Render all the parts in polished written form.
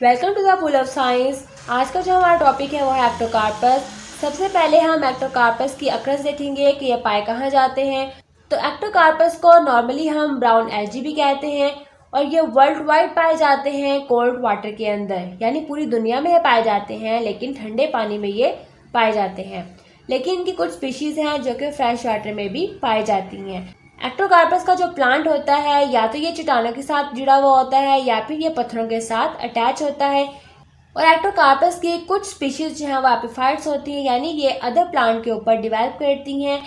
Welcome to the pool of science. आज का जो हमारा टॉपिक है वो है एक्टोकार्पस। सबसे पहले हम एक्टोकार्पस की अक्रस देखेंगे कि ये पाए कहाँ जाते हैं। तो एक्टोकार्पस को नॉर्मली हम ब्राउन एल्गी भी कहते हैं और ये वर्ल्ड वाइड पाए जाते हैं कोल्ड वाटर के अंदर, यानी पूरी दुनिया में ये पाए जाते हैं, लेकिन ठंडे पानी में ये पाए जाते हैं। लेकिन इनकी कुछ स्पीशीज हैं जो कि फ्रेश वाटर में भी पाई जाती हैं। एक्टोकार्पस का जो प्लांट होता है या तो ये चट्टानों के साथ जुड़ा हुआ होता है या फिर ये पत्थरों के साथ अटैच होता है। और एक्टोकार्पस की कुछ स्पीशीज जो हैं वो एपिफाइट्स होती हैं, यानी ये अदर प्लांट के ऊपर डिवेल्प करती हैं।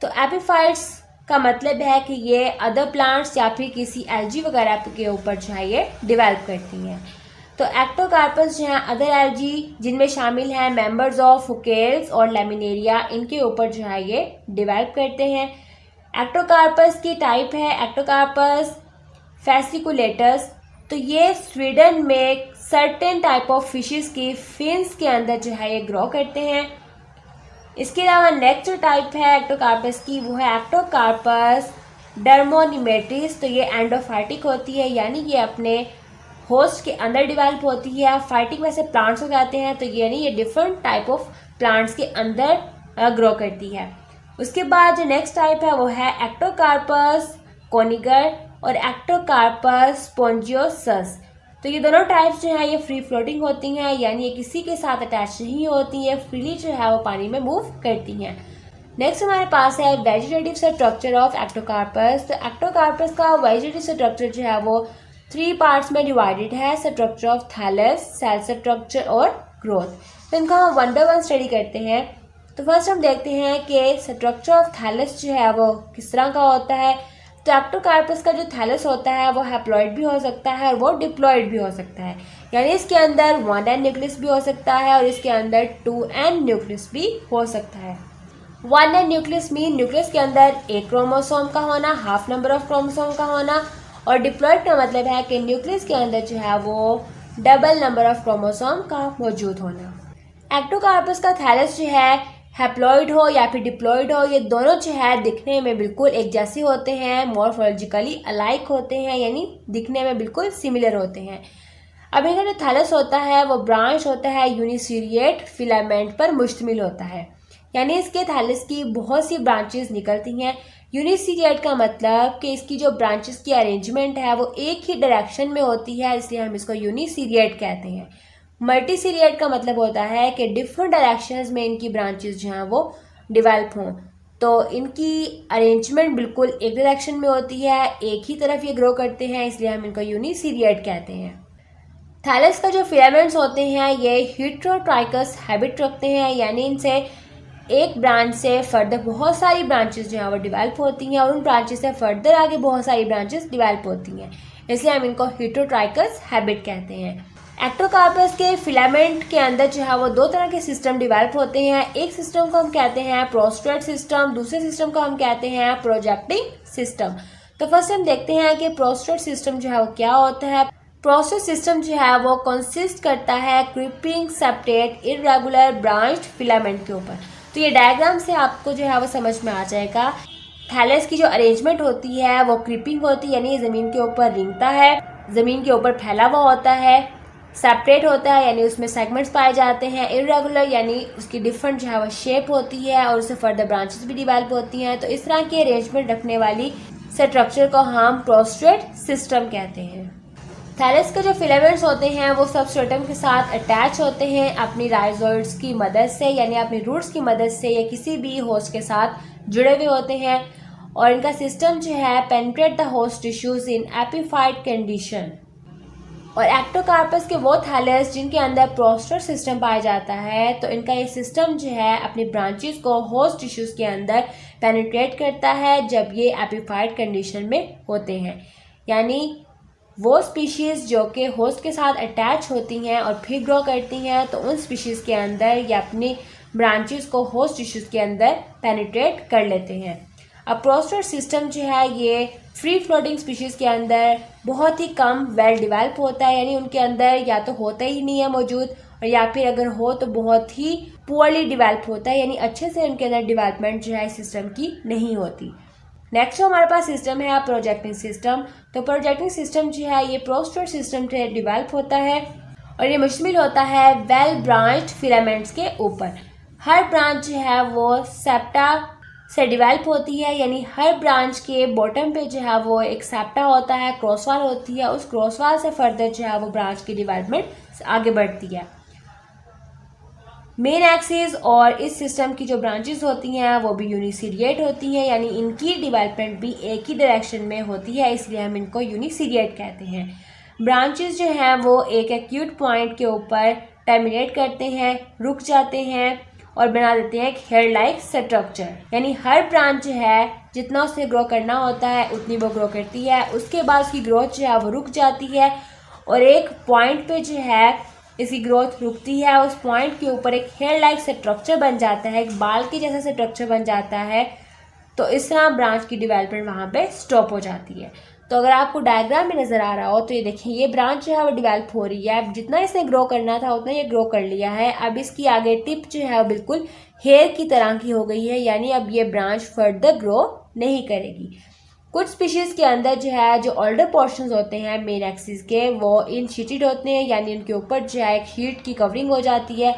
तो एपिफाइट्स का मतलब है कि ये अदर प्लांट्स या फिर किसी एल्गी वगैरह के ऊपर जो है ये डिवेल्प करती हैं। तो एक्टोकार्पस जो है अदर एल्गी जिनमें शामिल हैं मेंबर्स ऑफ हुकेल्स और लेमिनेरिया, इनके ऊपर जो है ये डिवेल्प करते हैं। एक्टोकार्पस की टाइप है एक्टोकार्पस फैसिकुलेटस। तो ये स्वीडन में सर्टेन टाइप ऑफ फिशेस की फिन्स के अंदर जो है ये ग्रो करते हैं। इसके अलावा नेक्स्ट जो टाइप है एक्टोकार्पस की वो है एक्टोकार्पस डर्मोनिमेट्रिस। तो ये एंडोफाइटिक होती है, यानी ये अपने होस्ट के अंदर डिवेल्प होती है। फाइटिक में से प्लांट्स हो जाते हैं, तो यानी ये डिफरेंट टाइप ऑफ प्लांट्स के अंदर ग्रो करती है। उसके बाद जो नेक्स्ट टाइप है वो है एक्टोकार्पस कोनिगर और एक्टोकार्पस स्पोंजियोसस। तो ये दोनों टाइप्स जो है ये फ्री फ्लोटिंग होती हैं, यानी ये किसी के साथ अटैच नहीं होती है, फ्रीली जो है वो पानी में मूव करती हैं। नेक्स्ट हमारे पास है वेजिटेटिव स्ट्रक्चर ऑफ एक्टोकार्पस। तो एक्टोकार्पस का वेजिटेटिव स्ट्रक्चर जो है वो 3 पार्ट्स में डिवाइडेड है, structure of thallus, cell structure और ग्रोथ। तो इनका हम वन बाय वन स्टडी करते हैं। तो फर्स्ट हम देखते हैं कि स्ट्रक्चर ऑफ थैलस जो है वो किस तरह का होता है। तो एक्टोकार्पस का जो थैलस होता है वो हैप्लॉइड भी हो सकता है और वो डिप्लॉइड भी हो सकता है, यानी इसके अंदर 1 न्यूक्लियस भी हो सकता है और इसके अंदर 2 न्यूक्लियस भी हो सकता है। 1 न्यूक्लियस मीन न्यूक्लियस के अंदर एक क्रोमोसोम का होना, हाफ नंबर ऑफ क्रोमोसोम का होना, और डिप्लॉइड का मतलब है कि न्यूक्लियस के अंदर जो है वो डबल नंबर ऑफ क्रोमोसोम का मौजूद होना। एक्टोकार्पस का थैलस जो है हैप्लॉइड हो या फिर डिप्लॉइड हो, ये दोनों जो है दिखने में बिल्कुल एक जैसे होते हैं, मॉर्फोलॉजिकली अलाइक होते हैं, यानी दिखने में बिल्कुल सिमिलर होते हैं। अब इनका जो थैलस होता है वो ब्रांच होता है यूनिसीरिएट फिलामेंट पर मुश्तमिल होता है, यानी इसके थैलस की बहुत सी ब्रांचेस निकलती हैं। यूनिसीरिएट का मतलब कि इसकी जो ब्रांचेस की अरेंजमेंट है वो एक ही डायरेक्शन में होती है, इसलिए हम इसको यूनिसीरिएट कहते हैं। मल्टीसीरिएट का मतलब होता है कि डिफरेंट डायरेक्शंस में इनकी ब्रांचेस जो हैं वो डिवेल्प हों। तो इनकी अरेंजमेंट बिल्कुल एक डायरेक्शन में होती है, एक ही तरफ ये ग्रो करते हैं, इसलिए हम इनको यूनिसीरिएट कहते हैं। थैलस का जो फिलामेंट्स होते हैं ये हेटेरोट्राइकस हैबिट रखते हैं, यानी इनसे एक ब्रांच से फर्दर बहुत सारी ब्रांचेस जो हैं वो डिवेल्प होती हैं और उन ब्रांचेस से फर्दर आगे बहुत सारी ब्रांचेस डिवेल्प होती हैं, इसलिए हम इनको हेटेरोट्राइकस हैबिट कहते हैं। एक्टोकार्पस के फिलामेंट के अंदर जो है वो 2 तरह के सिस्टम डिवेल्प होते हैं। एक सिस्टम को हम कहते हैं प्रोस्ट्रेट सिस्टम, दूसरे सिस्टम को हम कहते हैं प्रोजेक्टिंग सिस्टम। तो फर्स्ट हम देखते हैं कि प्रोस्ट्रेट सिस्टम जो है वो क्या होता है। प्रोस्ट्रेट सिस्टम जो है वो कंसिस्ट करता है creeping septate irregular branched filament के ऊपर। तो ये डायग्राम से आपको जो है वो समझ में आ जाएगा। थैलस की जो अरेंजमेंट होती है वो क्रीपिंग होती है, यानी ज़मीन के ऊपर रेंगता है, ज़मीन के ऊपर फैला हुआ होता है। सेपरेट होता है, यानी उसमें सेगमेंट्स पाए जाते हैं। इरेगुलर यानी उसकी डिफरेंट जो है वो शेप होती है और उससे फर्दर ब्रांचेस भी डिवेल्प होती हैं। तो इस तरह की अरेंजमेंट रखने वाली स्ट्रक्चर को हम प्रोस्ट्रेट सिस्टम कहते हैं। थैलस के जो फिलामेंट्स होते हैं वो सबस्ट्रेटम के साथ अटैच होते हैं अपनी राइजोइड्स की मदद से, यानी अपनी रूट्स की मदद से, या किसी भी होस्ट के साथ जुड़े हुए होते हैं। और इनका सिस्टम जो है penetrate the host tissues in epiphytic condition. और एक्टोकार्पस के वो थैलस जिनके अंदर प्रोस्ट्रेट सिस्टम पाया जाता है, तो इनका ये सिस्टम जो है अपनी ब्रांचेस को होस्ट टिश्यूज के अंदर पेनिट्रेट करता है जब ये एपिफाइड कंडीशन में होते हैं, यानी वो स्पीशीज़ जो कि होस्ट के साथ अटैच होती हैं और फिर ग्रो करती हैं, तो उन स्पीशीज़ के अंदर या अपनी ब्रांचेस को होस्ट टिश्यूज़ के अंदर पेनिट्रेट कर लेते हैं। अब प्रोस्ट्रेट सिस्टम जो है ये फ्री फ्लोटिंग स्पीशीज़ के अंदर बहुत ही कम वेल डिवेल्प होता है, यानी उनके अंदर या तो होता ही नहीं है मौजूद, और या फिर अगर हो तो बहुत ही पुअरली डिवेल्प होता है, यानी अच्छे से उनके अंदर डिवेलपमेंट जो है सिस्टम की नहीं होती। नेक्स्ट जो हमारे पास सिस्टम है प्रोजेक्टिंग सिस्टम। तो प्रोजेक्टिंग सिस्टम जो है ये प्रोस्ट्रेट सिस्टम से डिवेल्प होता है और ये मुश्तमिल होता है वेल ब्रांच्ड फिलामेंट्स के ऊपर। हर ब्रांच जो है वो सेप्टा से डिवेल्प होती है, यानी हर ब्रांच के बॉटम पे जो है वो एक सेप्टा होता है, क्रॉसवाल होती है। उस क्रॉसवाल से फर्दर जो है वो ब्रांच की डिवेलपमेंट आगे बढ़ती है। मेन एक्सिस और इस सिस्टम की जो ब्रांचेस होती हैं वो भी यूनिसीरिएट होती हैं, यानी इनकी डिवेलपमेंट भी एक ही डायरेक्शन में होती है, इसलिए हम इनको यूनिसीरिएट कहते हैं। ब्रांचेस जो हैं वो एक एक्यूट पॉइंट के ऊपर टर्मिनेट करते हैं, रुक जाते हैं और बना देते हैं एक हेयर लाइक स्ट्रक्चर। यानी हर ब्रांच जो है जितना उसे ग्रो करना होता है उतनी वो ग्रो करती है, उसके बाद उसकी ग्रोथ जो है वो रुक जाती है और एक पॉइंट पे जो है इसकी ग्रोथ रुकती है। उस पॉइंट के ऊपर एक हेयर लाइक स्ट्रक्चर बन जाता है, एक बाल के जैसा स्ट्रक्चर बन जाता है। तो इस तरह ब्रांच की डिवेलपमेंट वहाँ पे स्टॉप हो जाती है। तो अगर आपको डायग्राम में नज़र आ रहा हो तो ये देखिए, ये ब्रांच जो है वो डिवेल्प हो रही है। अब जितना इसने ग्रो करना था उतना ये ग्रो कर लिया है। अब इसकी आगे टिप जो है वो बिल्कुल हेयर की तरह की हो गई है, यानी अब ये ब्रांच फर्दर ग्रो नहीं करेगी। कुछ स्पीशीज़ के अंदर जो है जो ओल्डर पोर्शंस होते हैं मेन एक्सिस के, वो इन शीटेड होते हैं, यानी उनके ऊपर जो है एक शीट की कवरिंग हो जाती है।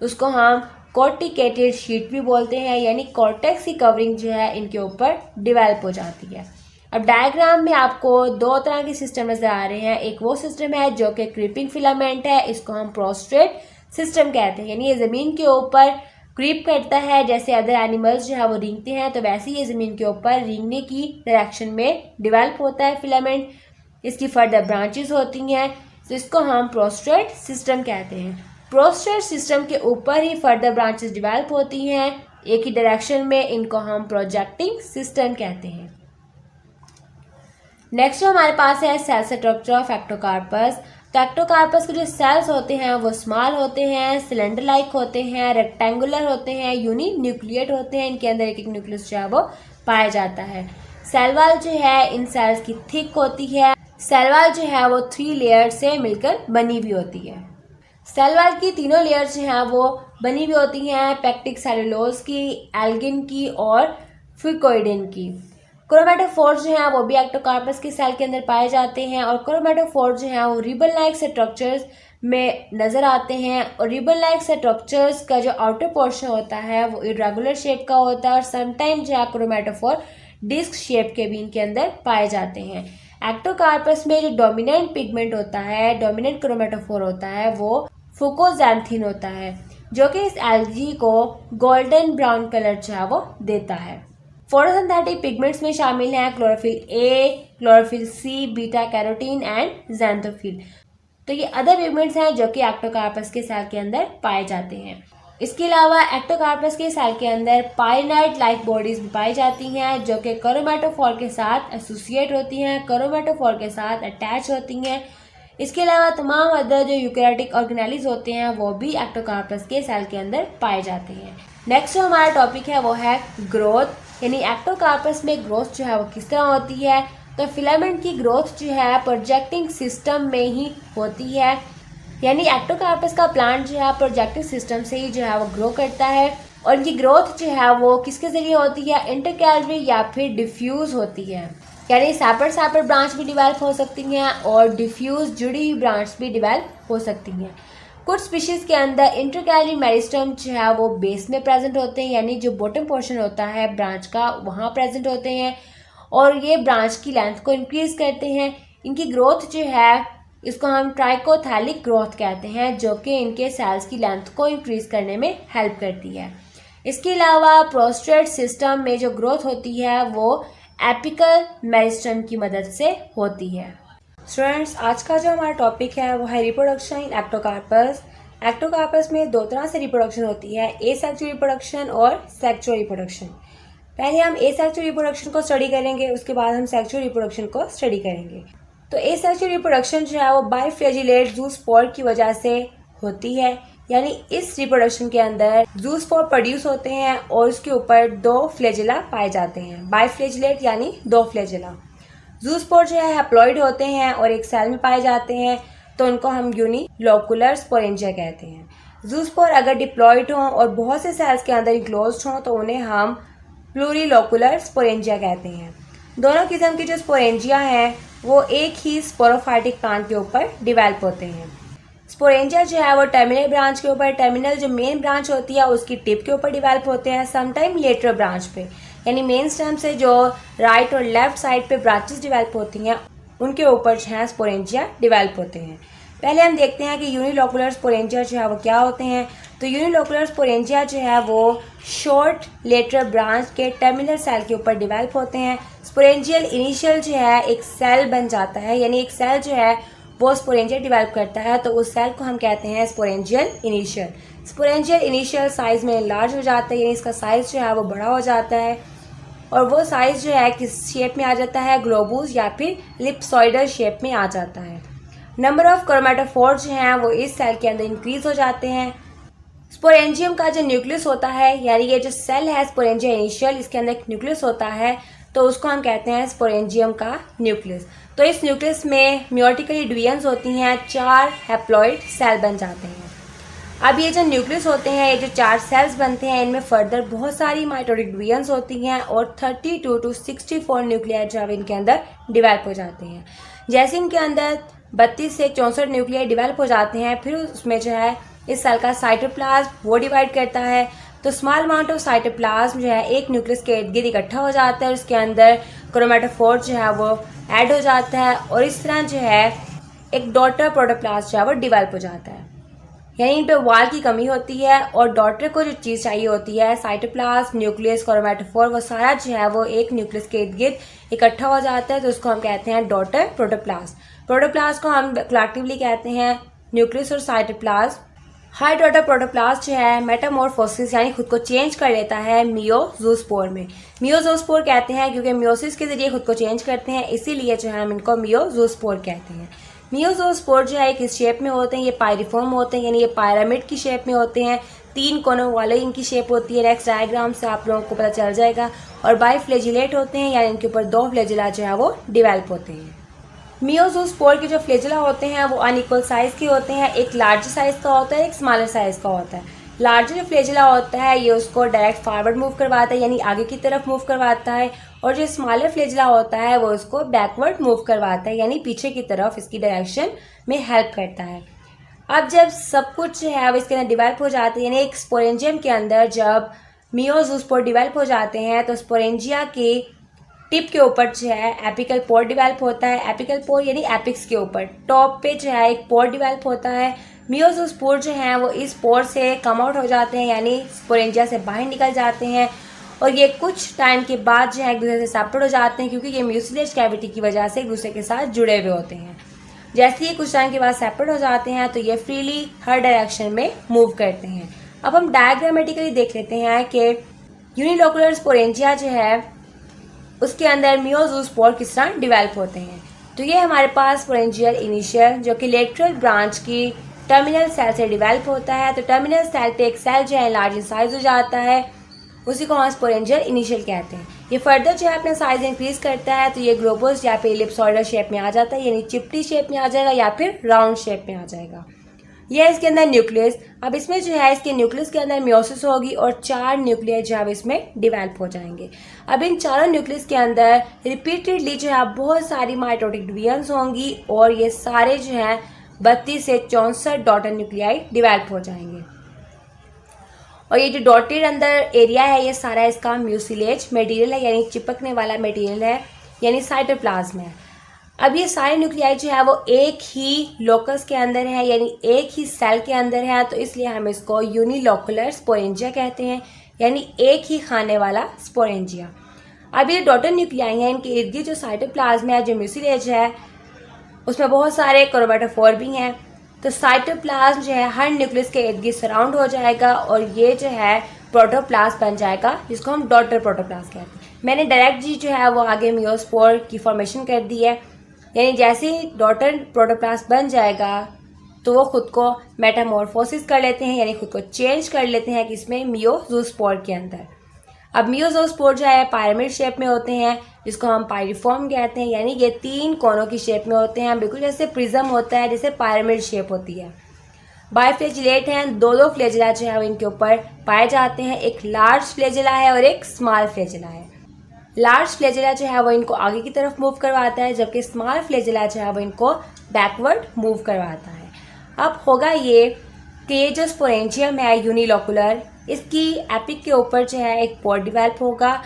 उसको हम कॉर्टिकेटेड शीट भी बोलते हैं, यानी कॉर्टेक्स की कवरिंग जो है इनके ऊपर डिवेल्प हो जाती है। अब डायग्राम में आपको दो तरह के सिस्टम नज़र आ रहे हैं। एक वो सिस्टम है जो कि क्रीपिंग फिलामेंट है, इसको हम प्रोस्ट्रेट सिस्टम कहते हैं, यानी ये ज़मीन के ऊपर क्रीप करता है। जैसे अदर एनिमल्स जो है वो रेंगते हैं तो वैसे ही ये ज़मीन के ऊपर रेंगने की डायरेक्शन में डिवेल्प होता है फिलामेंट। इसकी फर्दर ब्रांचेस होती हैं, तो इसको हम प्रोस्ट्रेट सिस्टम कहते हैं। प्रोस्ट्रेट सिस्टम के ऊपर ही फर्दर ब्रांचेस डिवेल्प होती हैं एक ही डायरेक्शन में, इनको हम प्रोजेक्टिंग सिस्टम कहते हैं। नेक्स्ट जो हमारे पास है सेल स्ट्रक्चर ऑफ एक्टोकार्पस। तो एक्टोकार्पस के जो सेल्स होते हैं वो स्मॉल होते हैं, सिलेंडर लाइक होते हैं, रेक्टेंगुलर होते हैं, यूनी न्यूक्लिएट होते हैं। इनके अंदर एक एक न्यूक्लियस जो है वो पाया जाता है। सेल वॉल जो है इन सेल्स की थिक होती है। सेल वॉल जो है वो 3 लेयर से मिलकर बनी हुई होती है। सेल वॉल की तीनों लेयर्स जो हैं वो बनी हुई होती हैं पेक्टिक सेलुलोज की, एल्गिन की और फिकोइडिन की। क्रोमेटोफोर्स जो हैं वो भी एक्टोकार्पस के सेल के अंदर पाए जाते हैं और क्रोमेटोफोर्स जो हैं वो रिबन लाइक स्ट्रक्चर्स में नज़र आते हैं। और रिबन लाइक स्ट्रक्चर्स का जो आउटर पोर्शन होता है वो इरेगुलर शेप का होता है और समटाइम जो है क्रोमेटोफोर डिस्क शेप के भी इनके अंदर पाए जाते हैं। एक्टोकार्पस में जो डोमिनेंट पिगमेंट होता है, डोमिनेंट क्रोमेटोफोर होता है, वो फुकोजैंथीन होता है, जो कि इस एल्गी को गोल्डन ब्राउन कलर जो है वो देता है। फोटोसिंथेटिक पिगमेंट्स में शामिल हैं chlorophyll a, chlorophyll c, beta carotene and xanthophyll. तो ये अदर पिगमेंट्स हैं जो कि एक्टोकार्पस के सेल के अंदर पाए जाते हैं। इसके अलावा एक्टोकार्पस के सेल के अंदर पाइनाइट लाइक बॉडीज भी पाई जाती हैं जो कि क्रोमेटोफोर के साथ एसोसिएट होती हैं, क्रोमेटोफोर के साथ अटैच होती हैं। इसके अलावा तमाम अदर जो यूकैरियोटिक ऑर्गेनेलिज होते हैं वो भी एक्टोकार्पस के सेल के अंदर पाए जाते हैं। नेक्स्ट जो हमारा टॉपिक है वो है ग्रोथ, यानी एक्टोकार्पस में ग्रोथ जो है वो किस तरह होती है। तो फिलामेंट की ग्रोथ जो है प्रोजेक्टिंग सिस्टम में ही होती है, यानी एक्टोकार्पस का प्लांट जो है प्रोजेक्टिव सिस्टम से ही जो है वो ग्रो करता है। और इनकी ग्रोथ जो है वो किसके जरिए होती है, इंटरकैलरी या फिर डिफ्यूज होती है, यानी सेपरेट ब्रांच भी डिवेल्प हो सकती हैं और डिफ्यूज जुड़ी हुई ब्रांच भी डिवेल्प हो सकती हैं। कुछ स्पीशीज़ के अंदर इंटरकैलरी मेरिस्टम जो है वो बेस में प्रेजेंट होते हैं, यानी जो बॉटम पोर्शन होता है ब्रांच का वहाँ प्रेजेंट होते हैं और ये ब्रांच की लेंथ को इंक्रीज करते हैं। इनकी ग्रोथ जो है इसको हम ट्राइकोथैलिक ग्रोथ कहते हैं, जो कि इनके सेल्स की लेंथ को इंक्रीज करने में हेल्प करती है। इसके अलावा प्रोस्ट्रेट सिस्टम में जो ग्रोथ होती है वो एपिकल मेरिस्टम की मदद से होती है। स्टूडेंट्स, आज का जो हमारा टॉपिक है वो है रिप्रोडक्शन इन एक्टोकार्पस। एक्टोकार्पस में दो तरह से रिप्रोडक्शन होती है, एसेक्सुअल रिप्रोडक्शन और सेक्सुअल रिप्रोडक्शन। पहले हम एसेक्सुअल रिप्रोडक्शन को स्टडी करेंगे, उसके बाद हम सेक्सुअल रिप्रोडक्शन को स्टडी करेंगे। तो एसेक्सुअल रिप्रोडक्शन जो है वो बाइफ्लैजिलेट ज़ूस्पोर की वजह से होती है, यानी इस रिप्रोडक्शन के अंदर ज़ूस्पोर प्रोड्यूस होते हैं और उसके ऊपर 2 फ्लैजिला पाए जाते हैं। बाइफ्लैजिलेट यानी 2 फ्लैजिला। ज़ूस्पोर जो है हैप्लॉइड होते हैं और एक सेल में पाए जाते हैं, तो उनको हम यूनिलोकुलर स्पोरेंजिया कहते हैं। ज़ूस्पोर अगर डिप्लॉइड हों और बहुत से सेल्स के अंदर इंक्लोज्ड हों तो उन्हें हम प्लूरिलोकुलर स्पोरेंजिया कहते हैं। दोनों किस्म की जो स्पोरेंजिया हैं वो एक ही स्पोरोफाइटिक प्लांट के ऊपर डिवेल्प होते हैं। स्पोरेंजिया जो है वो टर्मिनल ब्रांच के ऊपर, टर्मिनल जो मेन ब्रांच होती है उसकी टिप के ऊपर डेवलप होते हैं, समटाइम लेटरल ब्रांच पे, यानी मेन स्टेम से जो राइट और लेफ्ट साइड पे ब्रांचेस डेवलप होती हैं उनके ऊपर जो है स्पोरेंजिया डेवलप होते हैं। पहले हम देखते हैं कि यूनिलोकुलर स्पोरेंजिया जो है वो क्या होते हैं। तो यूनिलोकुलर स्पोरेंजिया जो है वो शॉर्ट लेटरल ब्रांच के टर्मिनल सेल के ऊपर डेवलप होते हैं। स्पोरेंजियल इनिशियल जो है एक सेल बन जाता है, यानी एक सेल जो है वो स्पोरेंजिया डेवलप करता है, तो उस सेल को हम कहते हैं sporangial initial. Sporangial initial size में लार्ज हो जाता है, यानी इसका साइज जो है वो बड़ा हो जाता है और वो साइज जो है किस शेप में आ जाता है, ग्लोबूस या फिर एलिप्सॉइडल शेप में आ जाता है। नंबर ऑफ क्रोमेटोफोर जो हैं वो इस सेल के अंदर इंक्रीज हो जाते हैं। स्पोरेंजियम का जो न्यूक्लियस होता है, यानी ये जो सेल है स्पोरेंजिया इनिशियल, इसके अंदर एक न्यूक्लियस होता है, तो उसको हम कहते हैं स्पोरेंजियम का न्यूक्लियस। तो इस न्यूक्लियस में म्योटिकली डिवीजन्स होती हैं, 4 हैप्लॉइड सेल बन जाते हैं। अब ये जो न्यूक्लियस होते हैं, ये जो 4 सेल्स बनते हैं, इनमें फर्दर बहुत सारी माइटोटिक डिवीजन्स होती हैं और 32 to 64 न्यूक्लियाई जो है इनके अंदर डिवेल्प हो जाते हैं। जैसे इनके अंदर 32 से 64 न्यूक्लियाई डिवेल्प हो जाते हैं, फिर उसमें जो है इस सेल का साइटोप्लाज्म वो डिवाइड करता है। तो स्मॉल अमाउंट ऑफ साइटोप्लाज्म जो है एक न्यूक्लियस के इर्द गिर्द इकट्ठा हो जाता है और उसके अंदर क्रोमेटोफोर जो है वो ऐड हो जाता है और इस तरह जो है एक डॉटर प्रोटोप्लास्ट जो है वो डिवेल्प हो जाता है। यानी इन पे वाल की कमी होती है और डॉटर को जो चीज़ चाहिए होती है, साइटोप्लाज्म, न्यूक्लियस, क्रोमेटोफोर, वो सारा जो है वो एक न्यूक्लियस के इर्द गिर्द इकट्ठा हो जाता है, तो उसको हम कहते हैं डॉटर प्रोटोप्लास्ट। प्रोटोप्लास्ट को हम कलेक्टिवली कहते हैं न्यूक्लियस और साइटोप्लाज्म। हर डॉटर प्रोटोप्लास्ट जो है मेटामॉर्फोसिस यानी खुद को चेंज कर लेता है मियोजोस्पोर में। मियोजोस्पोर कहते हैं क्योंकि मियोसिस के जरिए खुद को चेंज करते हैं, इसीलिए जो है हम इनको मियोजोस्पोर कहते हैं। मियोजोस्पोर जो है किस शेप में होते हैं, ये पायरिफॉर्म होते हैं, यानी ये पिरामिड की शेप में होते हैं, 3 कोनों वाले इनकी शेप होती है। नेक्स्ट डायग्राम से आप लोगों को पता चल जाएगा। और बाइफ्लेजिलेट होते हैं, यानी इनके ऊपर 2 फ्लेजिला जो है वो डिवेल्प होते हैं। मियोजोस्पोर के जो फ्लेजिला होते हैं वो अनइक्वल साइज के होते हैं, एक लार्ज साइज का होता है, एक स्मॉलर साइज का होता है। लार्जर जो फ्लेजिला होता है ये उसको डायरेक्ट फॉरवर्ड मूव करवाता है, यानी आगे की तरफ मूव करवाता है, और जो स्मॉलर फ्लेजिला होता है वो उसको बैकवर्ड मूव करवाता है, यानी पीछे की तरफ इसकी डायरेक्शन में हेल्प करता है। अब जब सब कुछ जो है वो इसके अंदर डिवेल्प हो जाते हैं, यानी एक स्पोरेंजियम के अंदर जब मियोजोस्पोर डिवेल्प हो जाते हैं तो स्पोरेंजिया के टिप के ऊपर जो है एपिकल पोर डिवेल्प होता है। एपिकल पोर यानी एपिक्स के ऊपर टॉप पे जो है एक पोर डिवेल्प होता है। मियोजोस्पोर जो हैं वो इस पोर से कम आउट हो जाते हैं, यानी स्पोरेंजिया से बाहर निकल जाते हैं और ये कुछ टाइम के बाद जो है एक दूसरे से सेपरेट हो जाते हैं, क्योंकि ये म्यूसिलेज कैविटी की वजह से एक दूसरे के साथ जुड़े हुए होते हैं। जैसे ही कुछ टाइम के बाद सेपरेट हो जाते हैं तो ये फ्रीली हर डायरेक्शन में मूव करते हैं। अब हम डायग्रामेटिकली देख लेते हैं कि यूनिलोकुलर स्पोरेंजिया जो है उसके अंदर मियोजोस्पोर किस तरह डिवेल्प होते हैं। तो ये हमारे पास स्पोरेंजियल इनिशियल जो कि लेटरल ब्रांच की टर्मिनल सेल से डिवेल्प होता है। तो टर्मिनल सेल पे एक सेल जो है लार्ज इन साइज हो जाता है, उसी को हम स्पोरेंजियल इनिशियल कहते हैं। ये फर्दर जो है अपना साइज इंक्रीज करता है, तो ये ग्लोबस या फिर एलिप्सॉइडल शेप में आ जाता है, यानी चिपटी शेप में आ जाएगा या फिर राउंड शेप में आ जाएगा। यह इसके अंदर न्यूक्लियस, अब इसमें जो है इसके न्यूक्लियस के अंदर मियोसिस होगी और 4 न्यूक्लियस जो है इसमें डिवेल्प हो जाएंगे। अब इन चारों न्यूक्लियस के अंदर रिपीटेडली जो है बहुत सारी माइटोटिक डिवीजन्स होंगी और ये सारे जो हैं 32 से 64 डॉटर न्यूक्लियाई डिवेल्प हो जाएंगे। और ये जो डॉटेड अंदर एरिया है ये सारा इसका म्यूसिलेज मटेरियल है, यानी चिपकने वाला मटेरियल है, यानी साइटोप्लाज्म है। अब ये सारे न्यूक्लियाई जो है वो एक ही लोकस के अंदर है, यानी एक ही सेल के अंदर है, तो इसलिए हम इसको यूनिलोकुलर स्पोरेंजिया कहते हैं, यानी एक ही खाने वाला स्पोरेंजिया। अब ये डॉटर न्यूक्लियाई हैं, इनके इर्द गिर्द जो साइटोप्लाज्म है, जो म्यूसिलेज है, उसमें बहुत सारे क्रोमेटोफोर भी हैं। तो साइटोप्लाज्म जो है हर न्यूक्लियस के इर्द गिर्द सराउंड हो जाएगा और ये जो है प्रोटोप्लास्ट बन जाएगा, जिसको हम डॉटर प्रोटोप्लास्ट कहते हैं। मैंने डायरेक्ट जी जो है वो आगे मियोस्पोर की फॉर्मेशन कर दी है, यानी जैसे ही डॉटर प्रोटोप्लास्ट बन जाएगा तो वो खुद को मेटामॉर्फोसिस कर लेते हैं, यानी खुद को चेंज कर लेते हैं किसमें, मियोजोस्पोर के अंदर। अब मियोजोस्पोर जो है पिरामिड शेप में होते हैं, जिसको हम पायरिफॉर्म कहते हैं, यानी ये 3 कोनों की शेप में होते हैं, बिल्कुल जैसे प्रिज्म होता है, जैसे पिरामिड शेप होती है। बाइफ्लेजिलेट हैं, 2 फ्लेजिला जो है इनके ऊपर पाए जाते हैं, एक लार्ज फ्लेजिला है और एक स्मॉल फ्लेजिला है। लार्ज फ्लेजिला जो है वो इनको आगे की तरफ मूव करवाता है, जबकि स्मॉल फ्लेजिला जो है वो इनको बैकवर्ड मूव करवाता है। अब होगा ये कि ये जो स्पोरेंजियम है यूनिलोकुलर, इसकी एपिक के ऊपर जो है एक पोर डिवेल्प होगा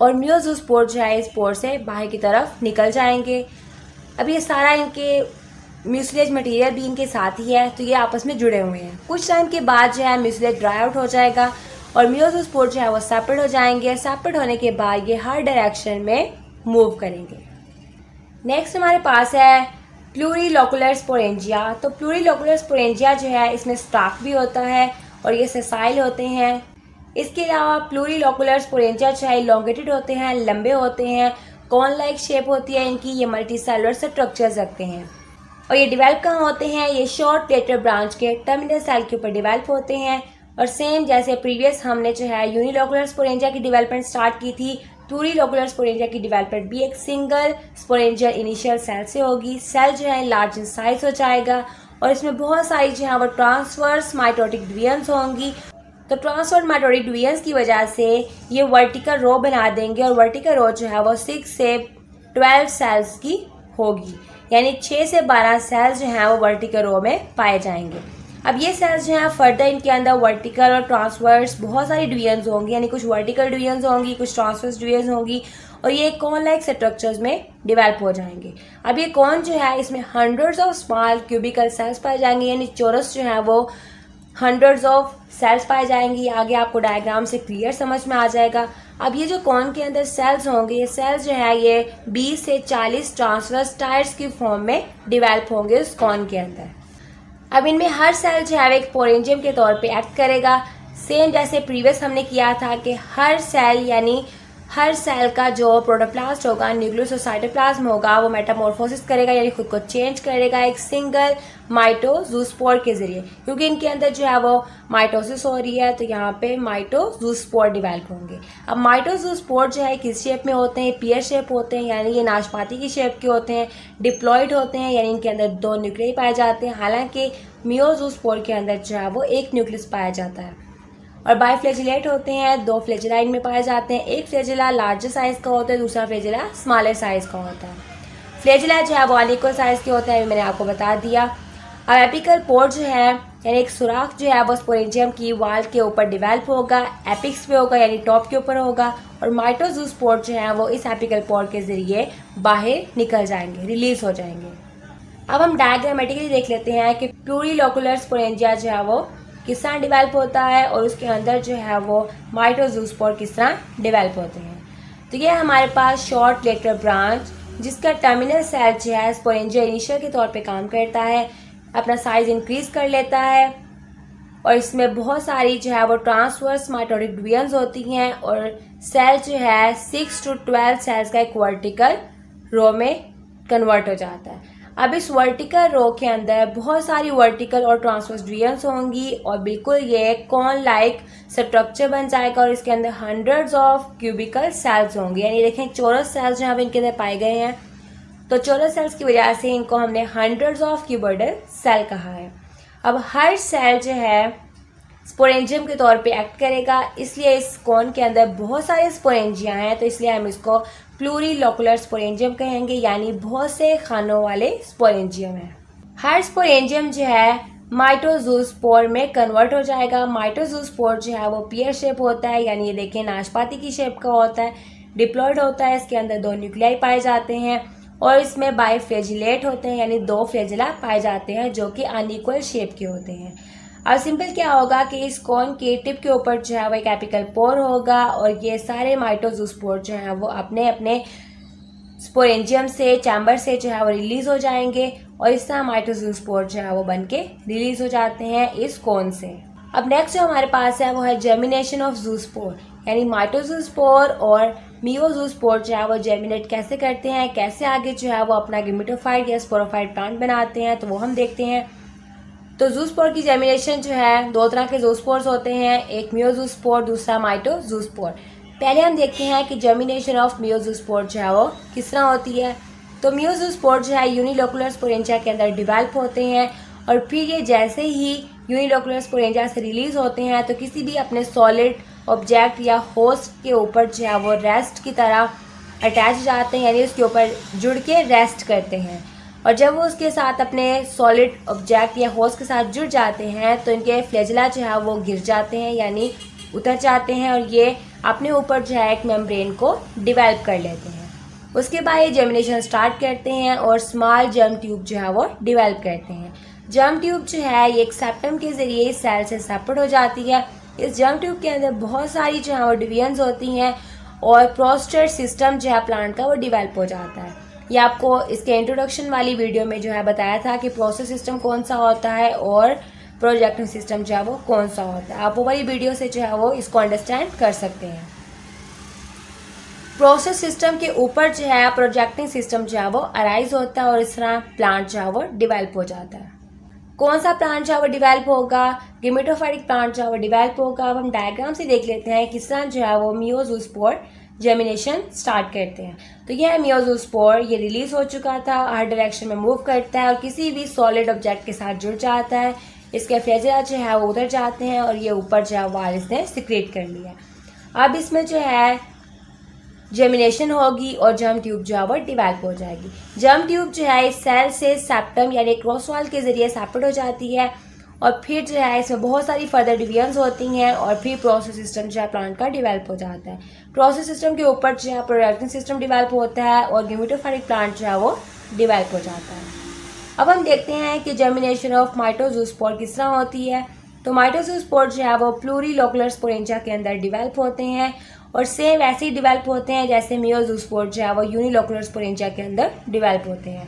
और मियोजोस्पोर जो है इस पोर से बाहर की तरफ निकल जाएंगे। अब ये सारा इनके म्यूसिलेज मटेरियल भी इनके साथ ही है, तो ये आपस में जुड़े हुए हैं। कुछ टाइम के बाद जो है म्यूसिलेज ड्राई आउट हो जाएगा और मियोजोस्पोर जो है वो सेपरेट हो जाएंगे। सेपरेट होने के बाद ये हर डायरेक्शन में मूव करेंगे। नेक्स्ट हमारे पास है प्लूरीलोकुलर स्पोरेंजिया। तो प्लूरीलोकुलर स्पोरेंजिया जो है इसमें स्टाक भी होता है और ये सेसाइल होते हैं। इसके अलावा प्लूरीलोकुलर स्पोरेंजिया जो है इलोंगेटेड होते हैं, लंबे होते हैं, कॉर्न लाइक शेप होती है इनकी। ये मल्टी सेलुलर स्ट्रक्चर्स रखते हैं और ये डिवेल्प कहाँ होते हैं? ये शॉर्ट लेटर ब्रांच के टर्मिनल सेल के ऊपर डिवेल्प होते हैं। और सेम जैसे प्रीवियस हमने जो है यूनिलोकुलर स्पोरेंजिया की डेवलपमेंट स्टार्ट की थी, प्लूरीलोकुलर स्पोरेंजिया की डेवलपमेंट भी एक सिंगल स्पोरेंजियल इनिशियल सेल से होगी। सेल जो है लार्ज इन साइज हो जाएगा और इसमें बहुत सारी जो है वो ट्रांसवर्स माइटोटिक डिवीजन्स होंगी। तो ट्रांसवर्स माइटोटिक डिवीजन्स की वजह से ये वर्टिकल रो बना देंगे और वर्टिकल रो जो है वो 6 से 12 सेल्स की होगी, यानी 6 से 12 सेल्स जो हैं वो वर्टिकल रो में पाए जाएंगे। अब ये सेल्स जो हैं फर्दर इनके अंदर वर्टिकल और ट्रांसवर्स बहुत सारी डिवीजन्स होंगी, यानी कुछ वर्टिकल डिवीजन्स होंगी, कुछ ट्रांसवर्स डिवीजन्स होंगी और ये कॉर्न लाइक स्ट्रक्चर्स में डिवेल्प हो जाएंगे। अब ये कॉर्न जो है इसमें hundreds of small cubical cells पाए जाएंगे, यानी चोरस जो है वो हंड्रेड्स ऑफ सेल्स पाए जाएंगी। आगे आपको डायग्राम से क्लियर समझ में आ जाएगा। अब ये जो कॉर्न के अंदर सेल्स होंगे, ये सेल्स जो है ये 20 से 40 ट्रांसवर्स टायर्स की फॉर्म में डिवेल्प होंगे उस कॉर्न के अंदर। अब इनमें हर सेल जो है एक स्पोरेंजियम के तौर पे एक्ट करेगा, सेम जैसे प्रीवियस हमने किया था कि हर सेल यानी हर सेल का जो प्रोटोप्लास्ट होगा, न्यूक्लियस और साइटोप्लाज्म होगा, वो मेटामॉर्फोसिस करेगा, यानी खुद को चेंज करेगा एक सिंगल माइटोजूस्पोर के जरिए। क्योंकि इनके अंदर जो है वो माइटोसिस हो रही है, तो यहाँ पे माइटोजूस्पोर डिवेल्प होंगे। अब माइटोजूस्पोर जो है किस शेप में होते हैं? पेयर शेप होते हैं, यानी ये नाशपाती की शेप के होते हैं। डिप्लॉइड होते हैं, यानी इनके अंदर 2 न्यूक्लियाई पाए जाते हैं, हालांकि मियोजूस्पोर के अंदर जो है वो 1 न्यूक्लियस पाया जाता है। और बाइफ्लेजिलेट होते हैं, 2 फ्लेजिला इनमें पाए जाते हैं। एक फ्लेजिला लार्जर साइज का होता है, दूसरा फ्लेजिला स्मॉलर साइज का होता है। फ्लेजिला जो है वो अनइक्वल साइज के होते हैं, मैंने आपको बता दिया। अब एपिकल पोर जो है यानी एक सुराख जो है वो स्पोरेंजियम की वाल के ऊपर डिवेल्प होगा, एपिक्स पे होगा यानी टॉप के ऊपर होगा और माइटोजूस्पोर जो है वो इस एपिकल पोर के जरिए बाहर निकल जाएंगे, रिलीज हो जाएंगे। अब हम डायग्रामेटिकली देख लेते हैं कि प्लूरीलोकुलर स्पोरेंजिया जो है वो किस तरह डिवेल्प होता है और उसके अंदर जो है वो माइटोजूस्पोर किस तरह डिवेल्प होते हैं। तो ये हमारे पास शॉर्ट लेटर ब्रांच जिसका टर्मिनल सेल जो है स्पोरेंजिया इनिशियल के तौर पे काम करता है, अपना साइज इंक्रीज कर लेता है और इसमें बहुत सारी जो है वो ट्रांसवर्स माइटोटिक डिवीजन्स होती हैं और सेल जो है 6 to 12 सेल्स का एक वर्टिकल रो में कन्वर्ट हो जाता है। अब इस वर्टिकल रो के अंदर बहुत सारी वर्टिकल और ट्रांसवर्स डिवीजन्स होंगी और बिल्कुल ये कॉर्न लाइक स्ट्रक्चर बन जाएगा और इसके अंदर हंड्रेड्स ऑफ क्यूबिकल सेल्स होंगे, यानी देखें चोरस सेल्स जो इनके अंदर पाए गए हैं, तो चोरस सेल्स की वजह से इनको हमने हंड्रेड्स ऑफ क्यूबॉइडल सेल कहा है। अब हर सेल जो है स्पोरेंजियम के तौर पे एक्ट करेगा, इसलिए इस कॉर्न के अंदर बहुत सारे स्पोरेंजिया हैं, तो इसलिए हम इसको प्लूरीलोकुलर स्पोरेंजियम कहेंगे, यानी बहुत से खानों वाले स्पोरेंजियम है। हर स्पोरेंजियम जो है माइटोजूस्पोर में कन्वर्ट हो जाएगा। माइटोजूस्पोर जो है वो पेयर शेप होता है, यानी ये देखें नाशपाती की शेप का होता है, डिप्लॉइड होता है, इसके अंदर 2 न्यूक्लियाई पाए जाते हैं और इसमें बाइफ्लेजिलेट होते हैं, यानी 2 फ्लेजिला पाए जाते हैं जो कि अनइक्वल शेप के होते हैं। अब सिंपल क्या होगा कि इस कॉर्न के टिप के ऊपर जो है वो एक एपिकल पोर होगा और ये सारे माइटोजूस्पोर जो हैं वो अपने अपने स्पोरेंजियम से चैम्बर से जो है वो रिलीज हो जाएंगे और इस तरह माइटोजूस्पोर जो है वो बन के रिलीज हो जाते हैं इस कॉर्न से। अब नेक्स्ट जो हमारे पास है वो है जर्मिनेशन ऑफ जूस्पोर, यानी माइटोजूस्पोर और मियोजूस्पोर जो है वो जर्मिनेट कैसे करते हैं, कैसे आगे जो है वो अपना गेमेटोफाइट या स्पोरोफाइट प्लांट बनाते हैं, तो वो हम देखते हैं। तो जूस्पोर की जर्मिनेशन जो है 2 तरह के जूस्पोर्स होते हैं, एक मियोजूस्पोर, दूसरा माइटोजूस्पोर। पहले हम देखते हैं कि जर्मिनेशन ऑफ मियोजूस्पोर जो है वो किस तरह होती है। तो मियोजूस्पोर जो है यूनिलोकुलर स्पोरेंजिया के अंदर डिवेल्प होते हैं और फिर ये जैसे ही यूनिलोकुलर स्पोरेंजिया से रिलीज होते हैं तो किसी भी अपने सॉलिड ऑब्जेक्ट या होस्ट के ऊपर जो है वो रेस्ट की तरह अटैच जाते हैं, यानी उसके ऊपर जुड़ के रेस्ट करते हैं। और जब वो उसके साथ अपने सॉलिड ऑब्जेक्ट या होस्ट के साथ जुड़ जाते हैं तो इनके फ्लैजेला जो है वो गिर जाते हैं यानी उतर जाते हैं और ये अपने ऊपर जो है एक मेम्ब्रेन को डिवेल्प कर लेते हैं। उसके बाद ये जर्मिनेशन स्टार्ट करते हैं और स्मॉल जर्म ट्यूब जो है वो डिवेल्प करते हैं। जर्म ट्यूब जो है ये एक सेप्टम के ज़रिए सेल से सेपरेट हो जाती है। इस जर्म ट्यूब के अंदर बहुत सारी जो है वो डिवीजन्स होती हैं और प्रोस्टेट सिस्टम जो है प्लांट का वो डिवेल्प हो जाता है। ये आपको इसके इंट्रोडक्शन वाली वीडियो में जो है बताया था कि प्रोसेस सिस्टम कौन सा होता है और प्रोजेक्टिंग सिस्टम जो है वो कौन सा होता है। आप वो वाली वीडियो से जो है वो इसको अंडरस्टैंड कर सकते हैं। प्रोसेस सिस्टम के ऊपर जो है प्रोजेक्टिंग सिस्टम जो है वो अराइज होता है और इस तरह प्लांट जो है वो डिवेल्प हो जाता है। कौन सा प्लांट जो है वो डिवेल्प होगा? गेमेटोफाइटिक प्लांट जो है वो डिवेल्प होगा। अब हम डायग्राम से देख लेते हैं किस तरह जो है वो मियोजूस्पोर जर्मिनेशन स्टार्ट करते हैं। तो यह है मियोजूस्पोर, ये रिलीज हो चुका था, हर डायरेक्शन में मूव करता है और किसी भी सॉलिड ऑब्जेक्ट के साथ जुड़ जाता है। इसके फ्लैजेला जो है वो उधर जाते हैं और ये ऊपर जो है वाल इसने सिक्रेट कर लिया। अब इसमें जो है जर्मिनेशन होगी और जर्म ट्यूब जो है वो डिवेल्प हो जाएगी। जर्म ट्यूब जो है इस सेल से सेप्टम यानी क्रॉस वॉल के जरिए सेपरेट हो जाती है और फिर जो है इसमें बहुत सारी फर्दर डिवीजन्स होती हैं और फिर प्रोसेस सिस्टम जो है प्लांट का डिवेल्प हो जाता है। प्रोसेस सिस्टम के ऊपर जो है प्रोडक्टिंग सिस्टम डिवेल्प होता है और गेमेटोफाइटिक प्लांट जो है वो डिवेल्प हो जाता है। अब हम देखते हैं कि जर्मिनेशन ऑफ माइटोजूस्पोर किस तरह होती है। तो माइटोजूस्पोर जो है वो प्लूरीलोकुलर स्पोरेंजिया के अंदर डिवेल्प होते हैं और सेम वैसे ही डिवेल्प होते हैं जैसे मियोजूस्पोर जो है वो यूनिलोकुलर स्पोरेंजिया के अंदर डिवेल्प होते हैं।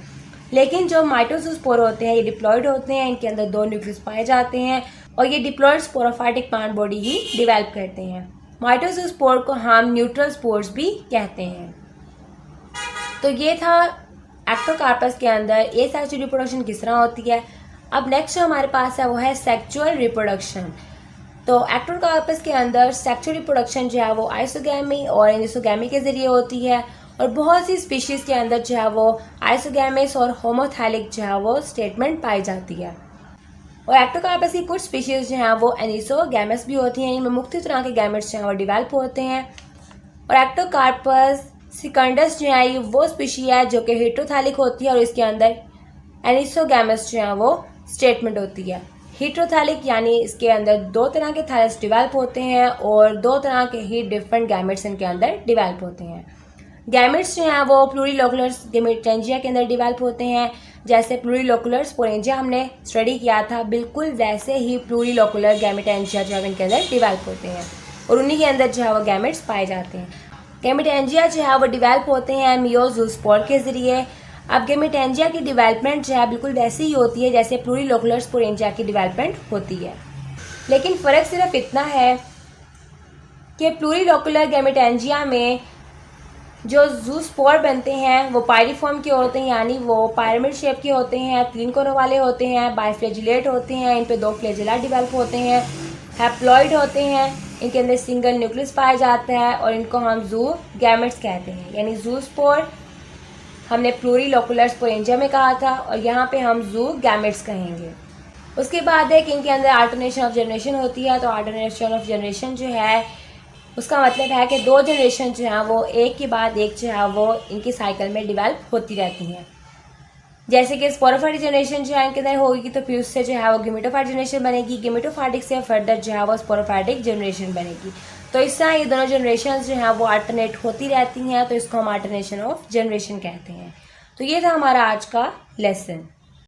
लेकिन जो माइटोजूस्पोर होते हैं ये डिप्लॉयड होते हैं, इनके अंदर 2 न्यूक्लियस पाए जाते हैं और ये डिप्लॉयड स्पोरोफाइटिक प्लांट बॉडी ही डिवेल्प करते हैं। माइटोजूस्पोर को हम न्यूट्रल स्पोर्स भी कहते हैं। तो ये था एक्टोकार्पस के अंदर एसेक्सुअल रिप्रोडक्शन किस तरह होती है। अब नेक्स्ट जो हमारे पास है वो है सेक्सुअल रिप्रोडक्शन। तो एक्टोकार्पस के अंदर सेक्सुअल रिप्रोडक्शन जो है वो आइसोगैमी और एंडोगैमी के जरिए होती है और बहुत सी स्पीशीज़ के अंदर जो है वो आइसोगैमिस और होमोथैलिक जो है वो स्टेटमेंट पाई जाती है। और एक्टोकार्पस की कुछ स्पीशीज़ जो हैं वो एनिसोगैमस भी होती हैं, इनमें मुख्तलिफ तरह के गैमेट्स जो हैं वो डिवेल्प होते हैं। और एक्टोकार्पस सिकंडस जो है ये वो स्पीशी है जो कि हेट्रोथैलिक होती है और इसके अंदर एनिसोगैमस जो है वो स्टेटमेंट होती है। हेट्रोथैलिक यानी इसके अंदर 2 तरह के थैलस डिवेल्प होते हैं और 2 तरह के ही डिफरेंट गैमेट्स इनके अंदर डिवेल्प होते हैं। गैमेट्स जो हैं वो प्लूरीलोकुलर गेमेटेंजिया के अंदर डिवेल्प होते हैं। जैसे प्लूरीलोकुलर स्पोरेंजिया हमने स्टडी किया था, बिल्कुल वैसे ही प्लूरीलोकुलर गेमेटेंजिया जो है इनके अंदर डिवेल्प होते हैं और उन्हीं के अंदर जो है वो गैमेट्स पाए जाते हैं। गेमेटेंजिया जो है वो डिवेल्प होते हैं मियोजूस्पोर के ज़रिए। अब गेमेटेंजिया की डिवेलपमेंट जो है बिल्कुल वैसी ही होती है जैसे प्लूरीलोकुलर स्पोरेंजिया की डिवेलपमेंट होती है, लेकिन फ़र्क सिर्फ इतना है कि प्लूरीलोकुलर गेमेटेंजिया में जो जूस्पोर बनते हैं वो पायरिफॉर्म के होते हैं यानी वो पायरामिड शेप के होते हैं, 3 कोनों वाले होते हैं, बाइफ्लैजिलेट होते हैं, इन पे 2 फ्लैजिला डिवेल्प होते हैं, हैप्लॉइड होते हैं, इनके अंदर सिंगल न्यूक्लियस पाया जाता है और इनको हम जू गैमेट्स कहते हैं। यानी जूस्पोर हमने प्लूरीलोकुलर स्पोरेंजिया में कहा था और यहाँ पे हम जू गैमेट्स कहेंगे। उसके बाद है कि इनके अंदर अल्टरनेशन ऑफ जनरेशन होती है। तो अल्टरनेशन ऑफ जनरेशन जो है उसका मतलब है कि 2 जनरेशन जो है वो एक के बाद एक जो है वो इनकी साइकिल में डिवेल्प होती रहती हैं। जैसे कि स्पोरोफाइटिक जनरेशन जो है इनके अंदर होगी तो फिर उससे जो है वो गेमेटोफाइटिक जनरेशन बनेगी, गेमेटोफाइटिक से फर्दर जो है वो स्पोरोफाइटिक जनरेशन बनेगी। तो इस तरह ये दोनों जनरेशन जो हैं वो अल्टरनेट होती रहती हैं, तो इसको हम अल्टरनेशन ऑफ जनरेशन कहते हैं। तो ये था हमारा आज का लेसन।